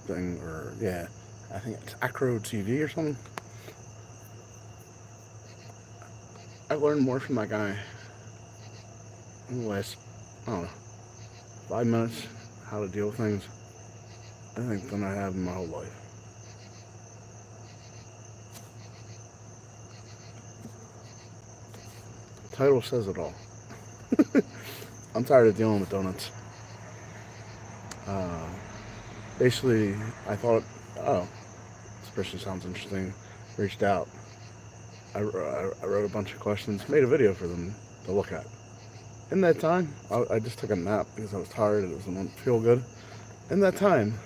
thing, or yeah, I think it's Acro TV or something. I learned more from that guy in the last, I don't know, 5 minutes how to deal with things, I think, than I have in my whole life. The title says it all. I'm tired of dealing with donuts. Uh, Basically, I thought, oh, this person sounds interesting. Reached out. I wrote a bunch of questions, made a video for them to look at. In that time, I just took a nap because I was tired. It didn't feel good. In that time,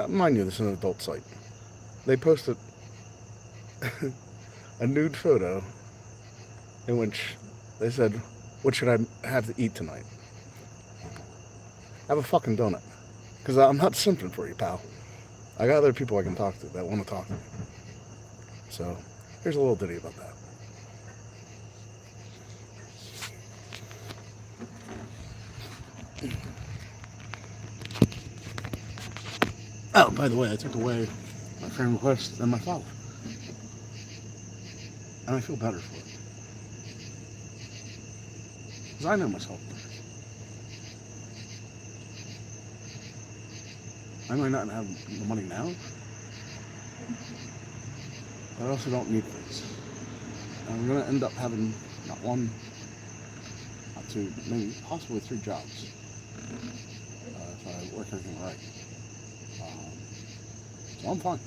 mind you, this is an adult site. They posted a nude photo in which they said, "What should I have to eat tonight?" Have a fucking donut. Because I'm not simping for you, pal. I got other people I can talk to that want to talk to me. So, here's a little ditty about that. Oh, by the way, I took away my friend request and my father. And I feel better for it. Because I know myself better. I might not have the money now, but I also don't need things. And I'm going to end up having not one, not two, maybe possibly 3 jobs if I work everything right. So I'm fine.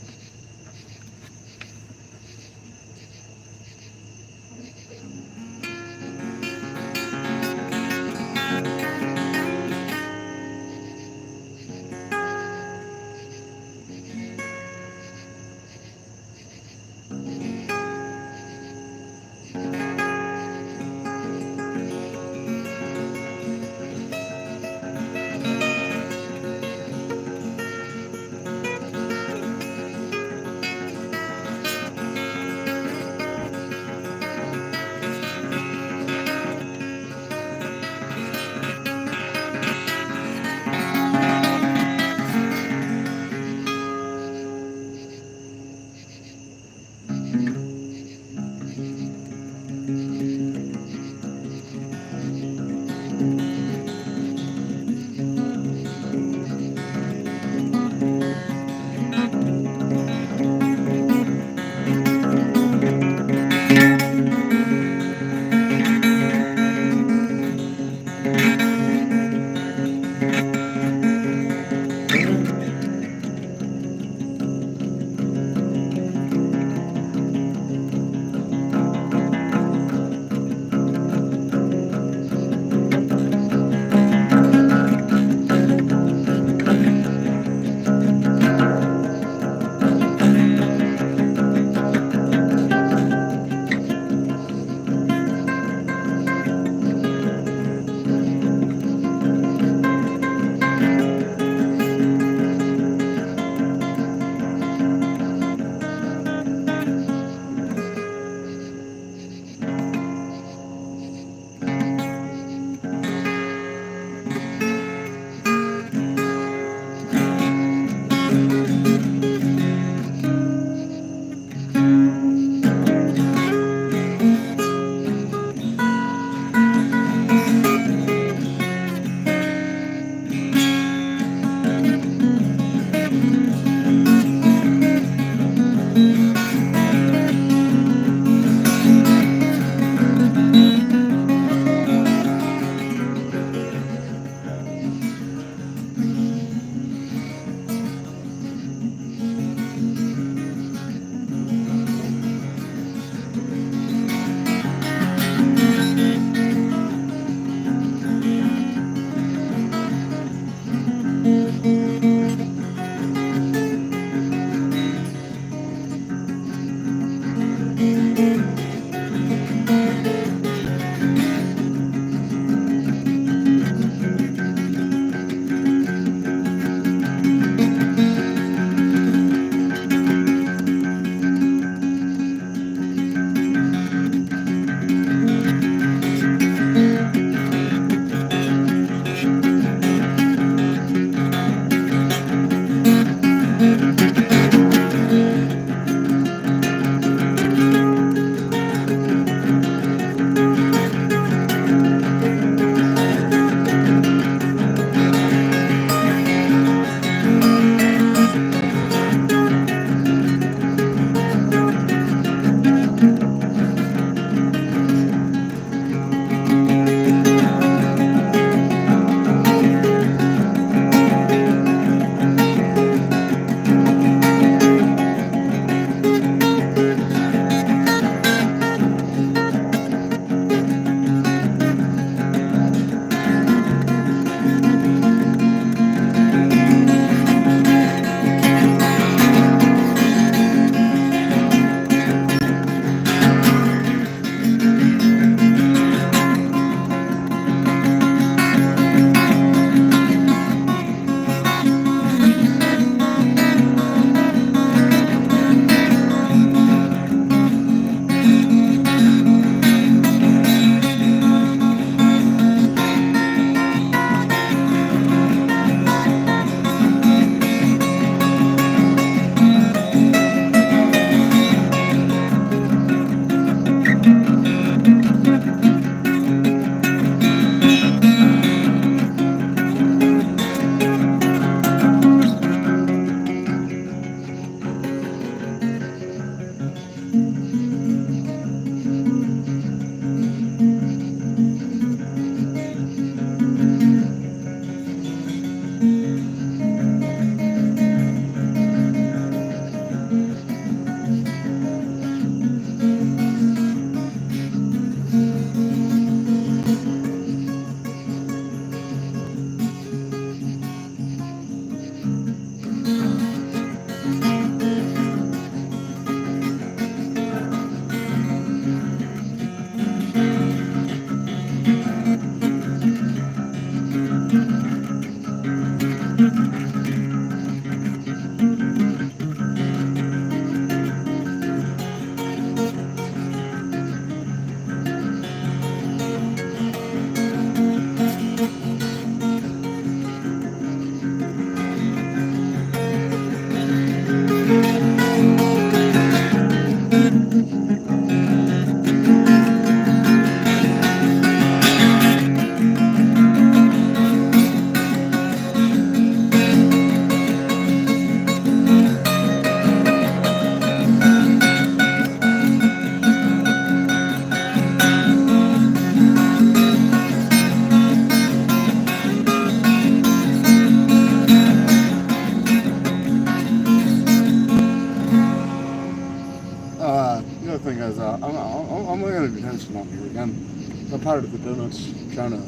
gonna be dancing on here again. I'm tired of the donuts trying to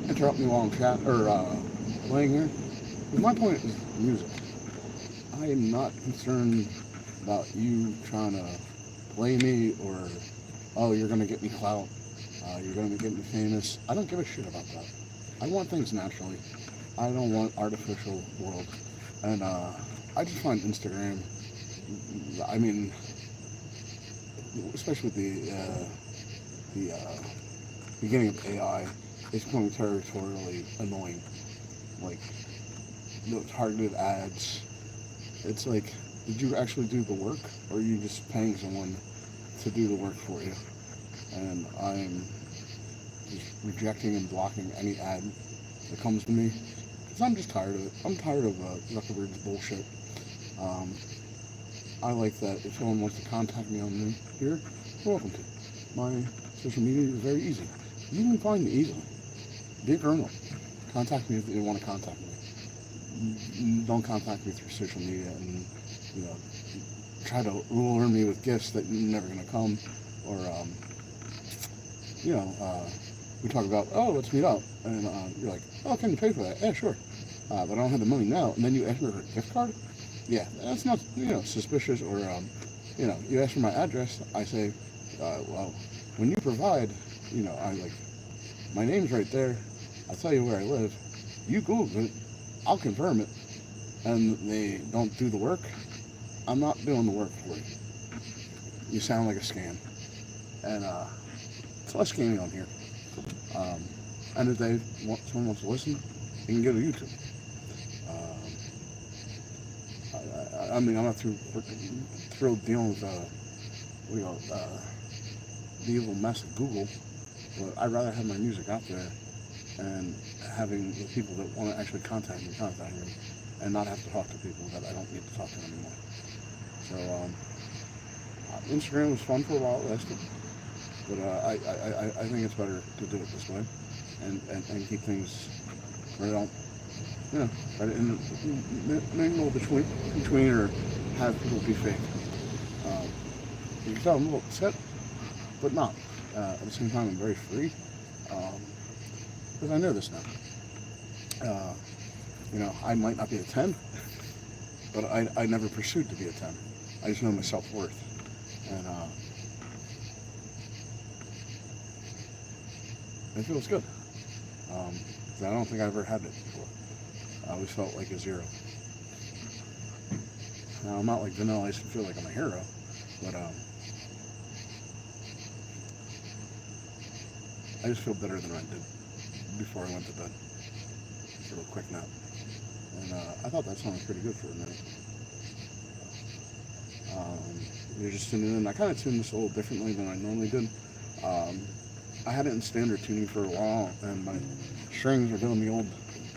interrupt me while I'm playing here. But my point is music. I am not concerned about you trying to play me or, oh, you're gonna get me clout. You're gonna get me famous. I don't give a shit about that. I want things naturally. I don't want artificial world. And I just find Instagram, I mean, especially with the beginning of AI, it's becoming territorially annoying. Like, the targeted ads. It's like, did you actually do the work, or are you just paying someone to do the work for you? And I'm just rejecting and blocking any ad that comes to me, because I'm just tired of it. I'm tired of Zuckerberg's bullshit. I like that if someone wants to contact me on here, you're welcome to. My social media is very easy. You can find me easily. Be a colonel. Contact me if you want to contact me. Don't contact me through social media and, you know, try to lure me with gifts that you're never going to come. Or, we talk about, oh, let's meet up. And you're like, oh, can you pay for that? Yeah, sure. But I don't have the money now. And then you ask me for a gift card? Yeah, that's not, suspicious. Or, you ask for my address. I say, well, when you provide, my name's right there. I'll tell you where I live. You Google it. I'll confirm it. And they don't do the work. I'm not doing the work for you. You sound like a scam. And it's less scamming on here. And if someone wants to listen, they can go to YouTube. I'm not thrilled dealing with the evil mess of Google, but I'd rather have my music out there and having the people that want to actually contact me, and not have to talk to people that I don't need to talk to anymore. So Instagram was fun for a while, it lasted, but I think it's better to do it this way and keep things where I don't, right in the mingle between or have people be fake. You can tell I'm a little upset, but not. At the same time, I'm very free, because I know this now. I might not be a 10, but I never pursued to be a 10. I just know my self-worth. And it feels good. I don't think I ever had it before. I always felt like a 0. Now, I'm not like Vanilla Ice and feel like I'm a hero, but I just feel better than I did before I went to bed. Just a real quick nap. And I thought that sounded pretty good for a minute. You're just tuning in. I kind of tuned this a little differently than I normally did. I had it in standard tuning for a while, and my strings were doing the old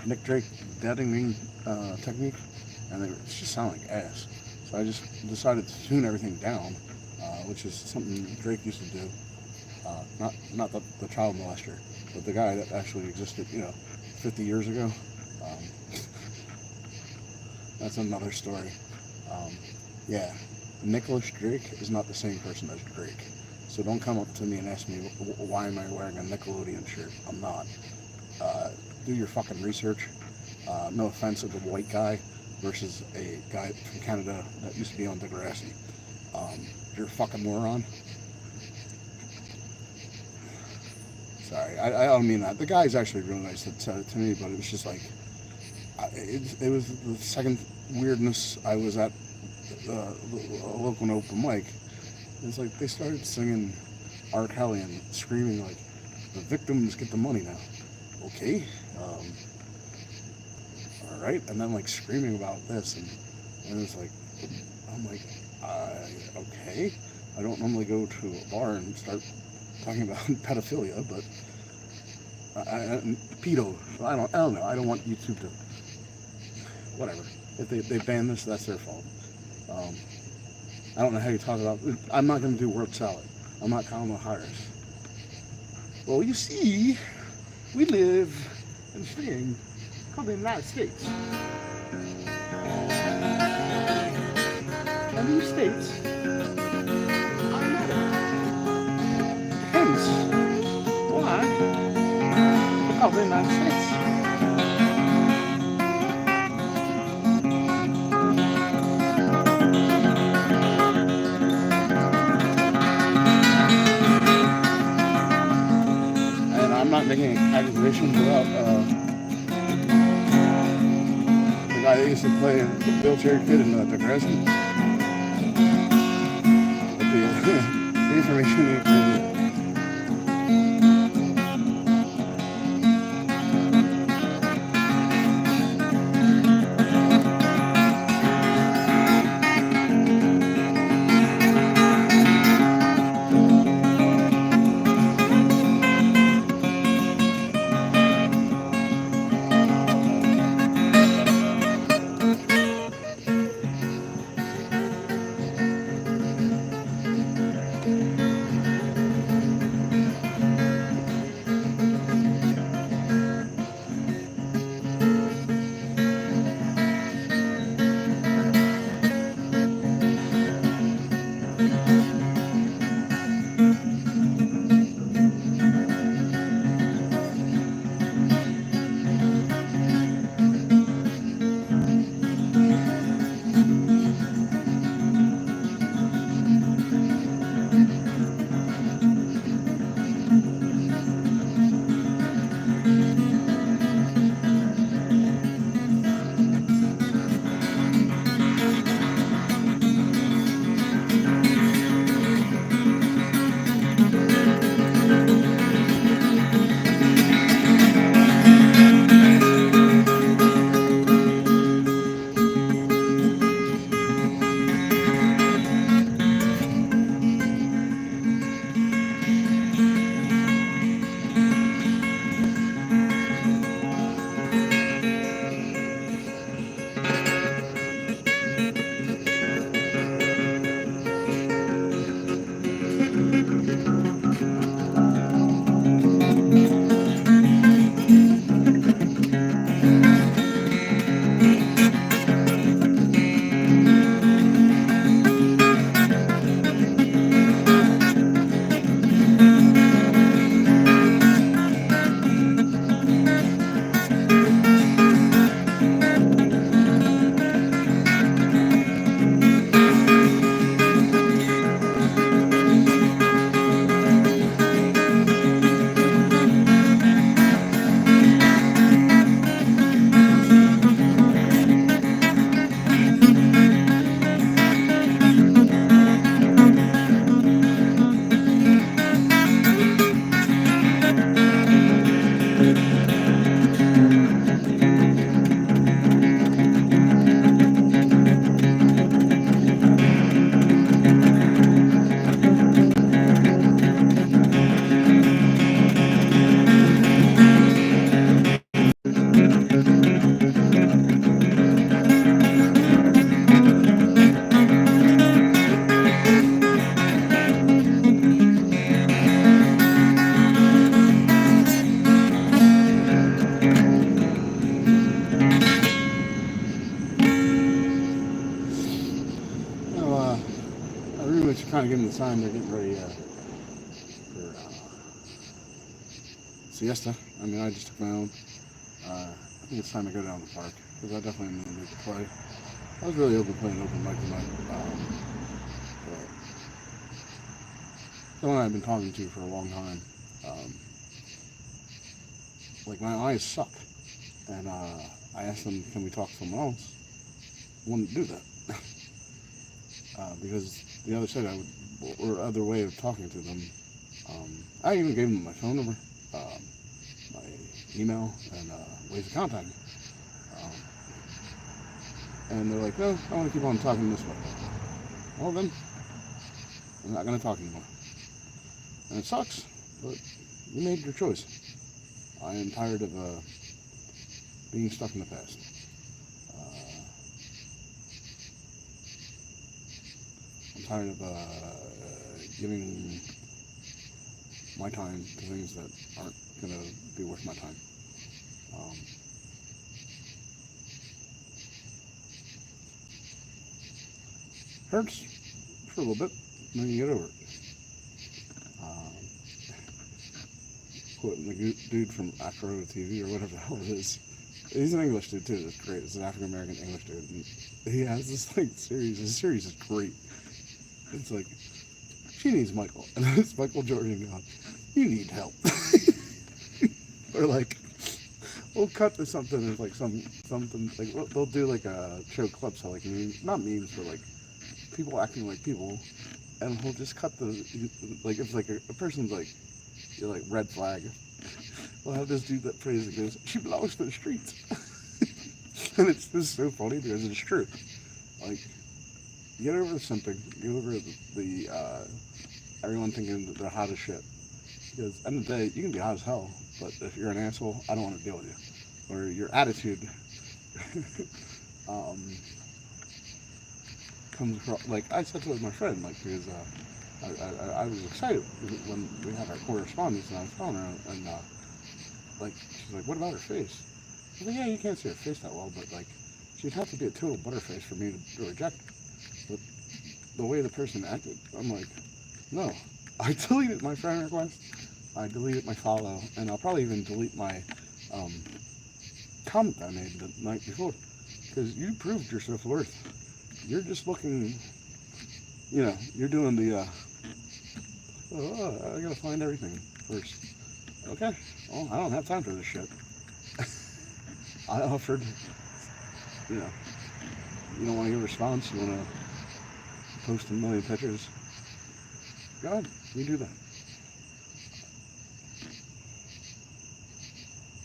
Nick Drake deadening technique, and it just sounded like ass. So I just decided to tune everything down, which is something Drake used to do. Not the child molester, but the guy that actually existed, 50 years ago. That's another story. Nicholas Drake is not the same person as Drake. So don't come up to me and ask me, why am I wearing a Nickelodeon shirt? I'm not. Do your fucking research. No offense to the white guy versus a guy from Canada that used to be on Degrassi. You're a fucking moron. Sorry, I don't mean that. The guy's actually really nice to me, but it was just like, it was the second weirdness. I was at a local open mic. It's like they started singing R. Kelly and screaming like, the victims get the money now. Okay, all right, and then like screaming about this, and it's like, I'm like, okay. I don't normally go to a bar and start talking about pedophilia, but pedo. I don't know. I don't want YouTube to, whatever. If they ban this, that's their fault. I don't know how you talk about. I'm not going to do word salad. I'm not Kamala Harris. Well, you see, we live in a thing called the United States. And these states are America. of the United States. And I'm not making accusations about the guy that used to play the wheelchair kid in Degrassi. But the information ain't crazy. Kind of giving the sign they're getting ready for siesta. I mean, I just took my own. I think it's time to go down to the park because I definitely am in the mood to play. I was really open playing open mic tonight. But someone I've been talking to for a long time, like my eyes suck, and I asked them, can we talk to someone else? I wouldn't do that because the other side or other way of talking to them. I even gave them my phone number, my email, and ways to contact me. And they're like, no, I want to keep on talking this way. Well then, I'm not going to talk anymore. And it sucks, but you made your choice. I am tired of being stuck in the past. I'm tired of giving my time to things that aren't going to be worth my time. Hurts for a little bit, and then you get over it. the dude from Acro TV or whatever the hell it is. He's an English dude too. It's great. It's an African American English dude. And he has this like series. His series is great. It's like she needs Michael, and then it's Michael Jordan going, "You need help," or like we'll cut to something. There's like something like they'll do like a show clips of like memes, not memes, but like people acting like people, and we'll just cut the like if like a person's like you're like red flag. We'll have this dude that prays and goes, "She belongs to the streets," and it's just so funny because it's true. Like, get over something. Get over the everyone thinking that they're hot as shit. Because at the end of the day, you can be hot as hell, but if you're an asshole, I don't want to deal with you. Or your attitude comes across. Like I said to my friend, like because I was excited when we had our correspondence, and I was telling her, and like she's like, "What about her face?" I was like, "Yeah, you can't see her face that well, but like she'd have to be a total butterface for me to reject her." But the way the person acted, I'm like, no. I deleted my friend request. I deleted my follow, and I'll probably even delete my comment I made the night before, because you proved your self-worth. You're just looking, you're doing the, I gotta find everything first. Okay, well, I don't have time for this shit. I offered, you don't want to give a response, you want to post a million pictures. Go ahead, you do that.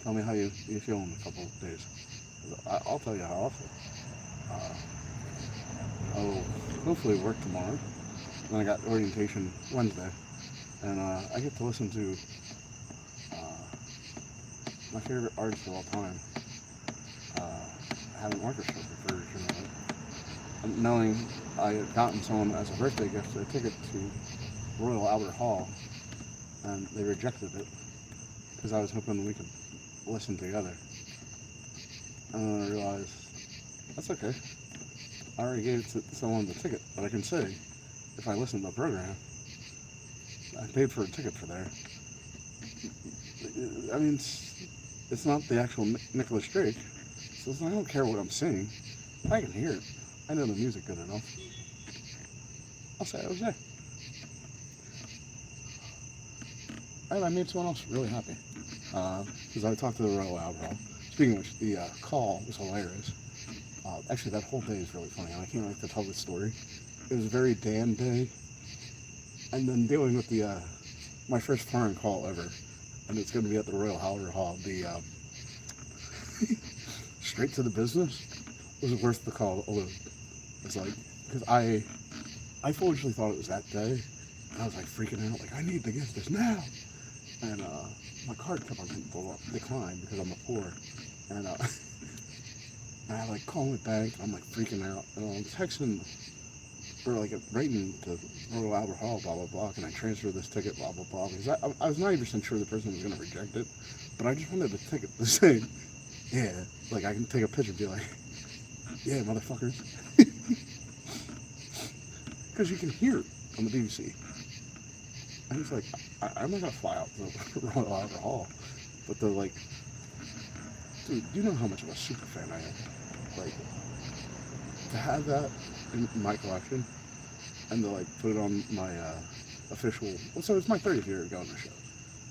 Tell me how you feel in a couple of days. I'll tell you how I feel. I'll hopefully work tomorrow. And I got orientation Wednesday. And I get to listen to my favorite artist of all time have an orchestra version of it. And knowing I had gotten someone as a birthday gift a ticket to Royal Albert Hall, and they rejected it because I was hoping we could listen together. And then I realized, that's okay. I already gave someone the ticket, but I can say, if I listen to the program, I paid for a ticket for there. I mean, it's not the actual Nicholas Drake, so I don't care what I'm singing. I can hear it. I know the music good enough. I'll say I was there. And I made someone else really happy. Because I talked to the Royal Albert Hall. Speaking of which, the call was hilarious. Actually, that whole day is really funny, and I can't wait to tell this story. It was a very Dan day. And then dealing with the my first foreign call ever. And it's going to be at the Royal Albert Hall. The straight to the business was worth the call alone. It's like, because I foolishly thought it was that day. And I was like freaking out, like, I need to get this now. And my card kept on getting declined because I'm a poor. And I like calling the bank. I'm like freaking out. And I'm texting, or like writing to Royal Albert Hall, blah, blah, blah. Can I transfer this ticket, blah, blah, blah. Because I was 90% sure the person was going to reject it. But I just wanted the ticket to say, yeah, like I can take a picture and be like, yeah, motherfuckers. Because you can hear it on the BBC. And it's like, I'm not going to fly out to the Royal Albert Hall. But they're like, dude, you know how much of a super fan I am. Like, to have that in my collection and to like put it on my official, well, so it's my 30th year of going to the show.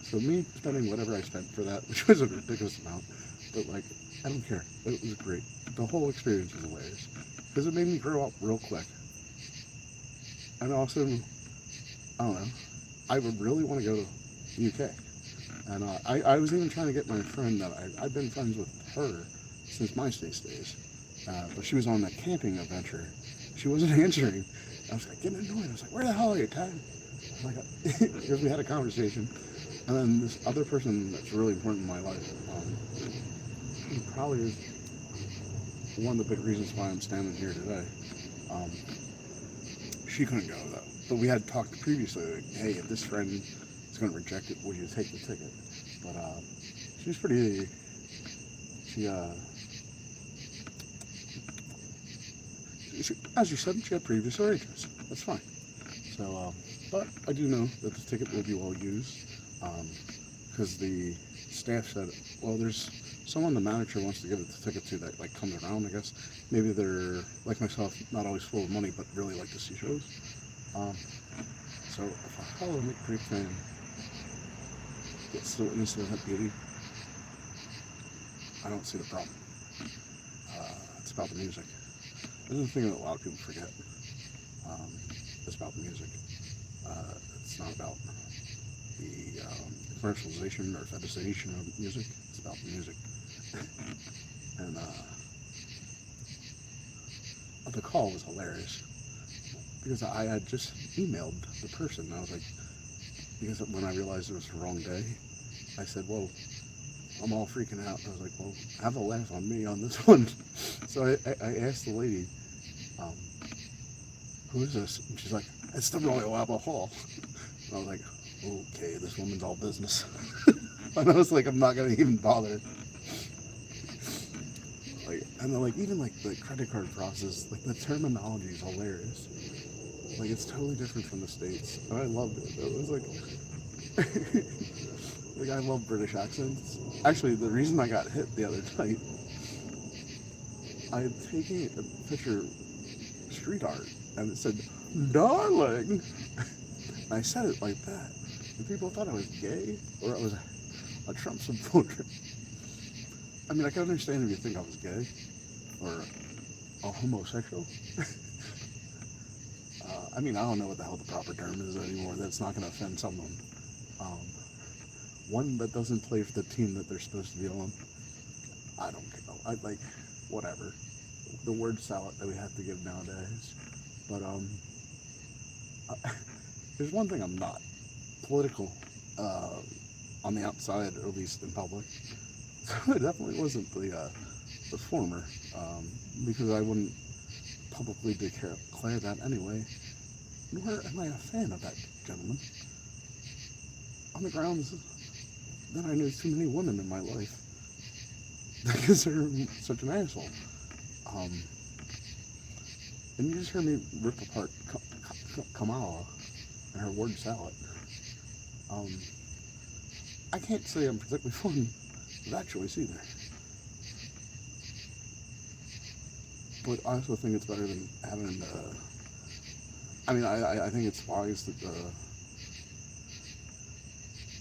So me spending whatever I spent for that, which was a ridiculous amount, but like, I don't care. It was great. The whole experience was hilarious. Because it made me grow up real quick. And also, I don't know, I would really want to go to the UK. And I was even trying to get my friend that I've been friends with her since MySpace days. But she was on that camping adventure. She wasn't answering. I was like getting annoyed. I was like, where the hell are you, Ted? Like, because we had a conversation. And then this other person that's really important in my life, he probably is one of the big reasons why I'm standing here today. She couldn't go though. But we had talked previously, like, hey, if this friend is going to reject it, would you take the ticket? But she's pretty, she, as you said, she had previous arrangements. That's fine. So, but I do know that the ticket will be well used, because the staff said, well, there's someone the manager wants to give the ticket to that like comes around. I guess maybe they're like myself, not always full of money, but really like to see shows. So if a fellow Nick Drake fan gets to witness that beauty, I don't see the problem. It's about the music. This is the thing that a lot of people forget. It's about the music. It's not about the commercialization or fetishization of music. It's about the music. And the call was hilarious because I had just emailed the person. And I was like, because when I realized it was the wrong day, I said, "Whoa, I'm all freaking out." I was like, "Well, have a laugh on me on this one." So I asked the lady, "Who is this?" And she's like, "It's the Royal Albert Hall." And I was like, "Okay, this woman's all business." And I was like, "I'm not gonna even bother." Like, and then, like, even like the credit card process, like the terminology is hilarious. Like, it's totally different from the States, and I loved it. It was like, like, I love British accents. Actually, the reason I got hit the other night, I had taken a picture street art, and it said, "Darling." And I said it like that, and people thought I was gay, or I was a Trump supporter. I mean, I can understand if you think I was gay, or a homosexual. I mean, I don't know what the hell the proper term is anymore. That's not going to offend someone. One that doesn't play for the team that they're supposed to be on. I don't care. I like, whatever. The word salad that we have to give nowadays. But, there's one thing I'm not. Political, on the outside, or at least in public. So it definitely wasn't the former, because I wouldn't publicly declare that anyway. Nor am I a fan of that gentleman. On the grounds that I know too many women in my life because they're such an asshole. And you just heard me rip apart Kamala and her word salad. I can't say I'm particularly fond of that choice either. But I also think it's better than having, I mean, I think it's wise that,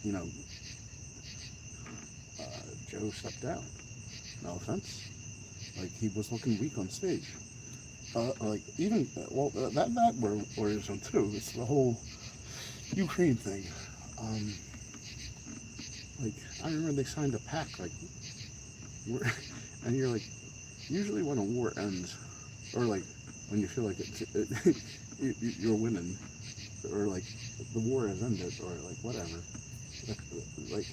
you know, Joe stepped down. No offense. Like, he was looking weak on stage. Like, even, well, that worries him too. It's the whole Ukraine thing. Like, I remember they signed a pact, like, and you're like, usually when a war ends, or like, when you feel like you're winning, or like, the war has ended, or like, whatever, like,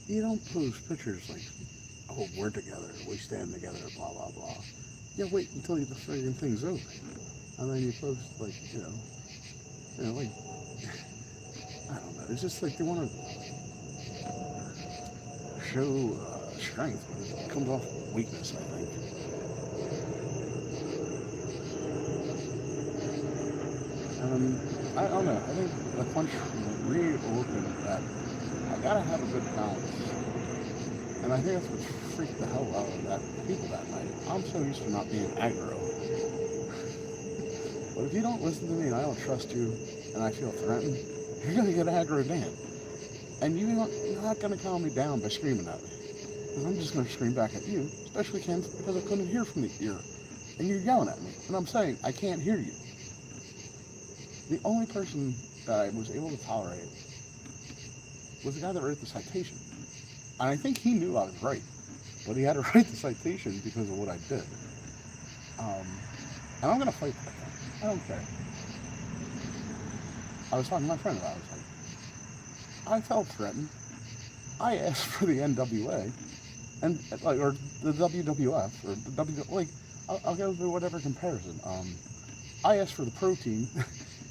you don't post pictures like, "Oh, we're together, we stand together, blah, blah, blah." Yeah, wait until the friggin' thing's over. And then you post, like, you know, like, I don't know, it's just like they want to show strength, but it comes off weakness, I think. I don't know, I think the country reopened that I gotta have a good balance. And I think that's what freaked the hell out of that people that night. I'm so used to not being aggro. But if you don't listen to me and I don't trust you and I feel threatened, you're going to get aggro again. And you're not going to calm me down by screaming at me. Because I'm just going to scream back at you, especially because I couldn't hear from the ear. And you're yelling at me. And I'm saying, I can't hear you. The only person that I was able to tolerate was the guy that wrote the citation. And I think he knew I was right, but he had to write the citation because of what I did. And I'm going to fight that thing. I don't care. I was talking to my friend about it. I was like, I felt threatened. I asked for the NWA, and like, or the WWF, or the like, I'll go through whatever comparison. I asked for the protein.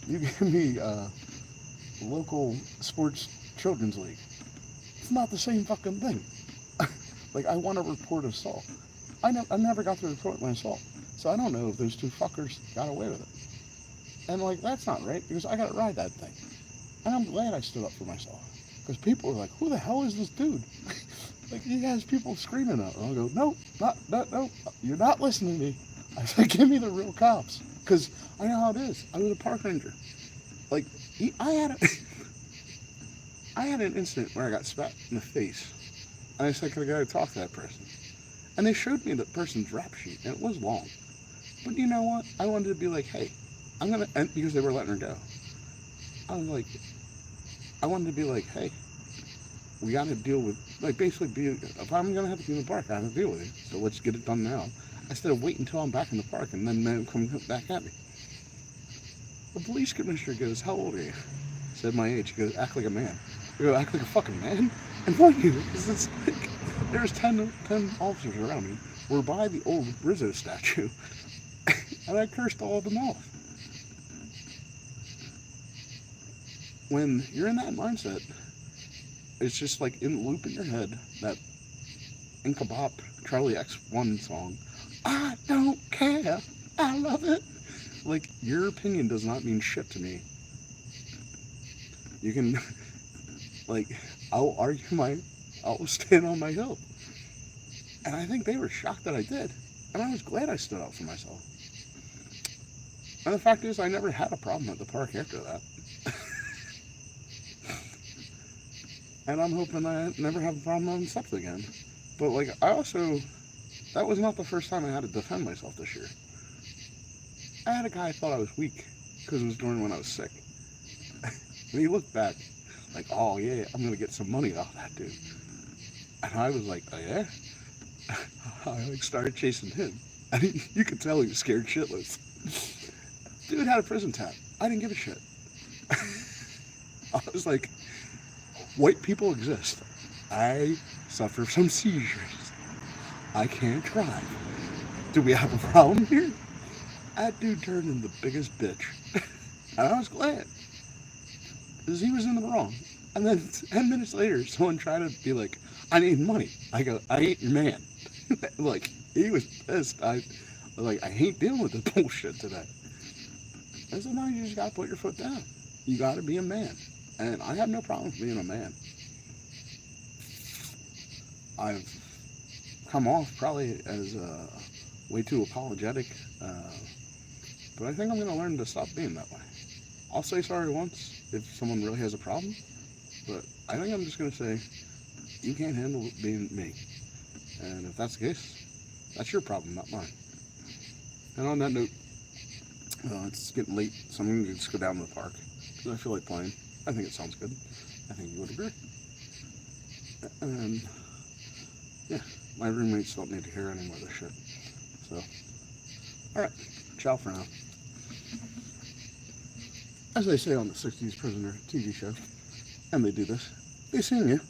You give me local sports children's league. It's not the same fucking thing. Like, I want to report assault. I never got to report my assault. So I don't know if those two fuckers got away with it. And, like, that's not right, because I got to ride that thing. And I'm glad I stood up for myself. Because people are like, who the hell is this dude? Like, he has people screaming at him. I'll go, no, no, you're not listening to me. I said, give me the real cops. Because I know how it is. I was a park ranger. Like, I had an incident where I got spat in the face. And I said, can I go talk to that person? And they showed me the person's rap sheet, and it was long. But you know what? I wanted to be like, hey, and because they were letting her go. I was like, I wanted to be like, hey, we got to deal with, like, basically, if I'm going to have to be in the park, I have to deal with it. So let's get it done now. Instead of waiting until I'm back in the park and then men come back at me. The police commissioner goes, how old are you? I said my age. He goes, act like a man. I go, act like a fucking man? And mind you, it's like, there's 10 officers around me. We're by the old Rizzo statue. And I cursed all of them off. When you're in that mindset, it's just like in the loop in your head, that Inca Bop Charlie X1 song, I don't care, I love it. Like, your opinion does not mean shit to me. You can, like, I'll stand on my hill. And I think they were shocked that I did. And I was glad I stood up for myself. And the fact is, I never had a problem at the park after that. And I'm hoping I never have a problem on steps again. But, like, that was not the first time I had to defend myself this year. I had a guy who thought I was weak because it was during when I was sick. And he looked back like, oh yeah, I'm going to get some money off that dude. And I was like, oh yeah? I like started chasing him. And you could tell he was scared shitless. Dude had a prison tab. I didn't give a shit. I was like, white people exist. I suffer from seizures. I can't drive. Do we have a problem here? That dude turned into the biggest bitch. And I was glad. Because he was in the wrong. And then 10 minutes later, someone tried to be like, I need money. I go, I ain't your man. Like, he was pissed. I hate dealing with this bullshit today. And sometimes you just gotta put your foot down. You gotta be a man. And I have no problem with being a man. I've come off probably as way too apologetic. But I think I'm going to learn to stop being that way. I'll say sorry once if someone really has a problem. But I think I'm just going to say, you can't handle being me. And if that's the case, that's your problem, not mine. And on that note, it's getting late, so I'm going to just go down to the park. Because I feel like playing. I think it sounds good. I think you would agree. And, yeah, my roommates don't need to hear any more of this shit. So, alright, ciao for now. As they say on the 60s Prisoner TV show, and they do this, they sing you.